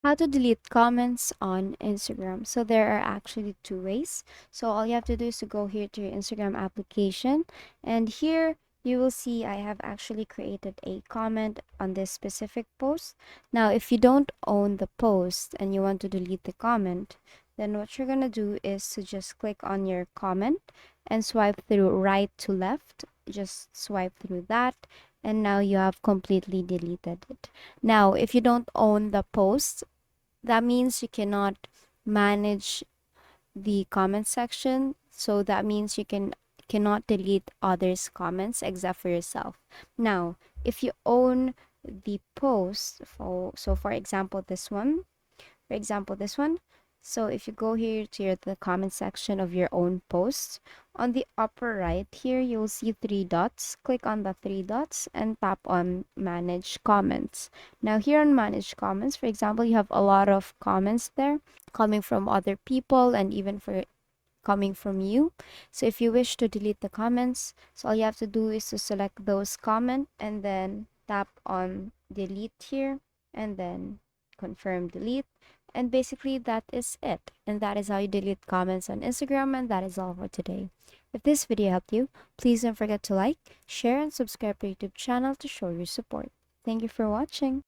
How to delete comments on Instagram. So there are actually two ways. So all you have to do is to go here to your Instagram application, and here you will see I have actually created a comment on this specific post. Now, if you don't own the post and you want to delete the comment, then what you're gonna do is to just click on your comment and swipe through right to left. Just swipe through that, and now you have completely deleted it. Now, if you don't own the post, that means you cannot manage the comment section. So that means you cannot delete others' comments except for yourself. Now, if you own the post, for example this one. So if you go here to the comment section of your own post, on the upper right here, you'll see three dots. Click on the three dots and tap on manage comments. Now here on manage comments, for example, you have a lot of comments there coming from other people and even for coming from you. So if you wish to delete the comments, so all you have to do is to select those comment and then tap on delete here and then confirm delete. And basically that is it. And that is how you delete comments on Instagram, and that is all for today. If this video helped you, please don't forget to like, share, and subscribe to our YouTube channel to show your support. Thank you for watching.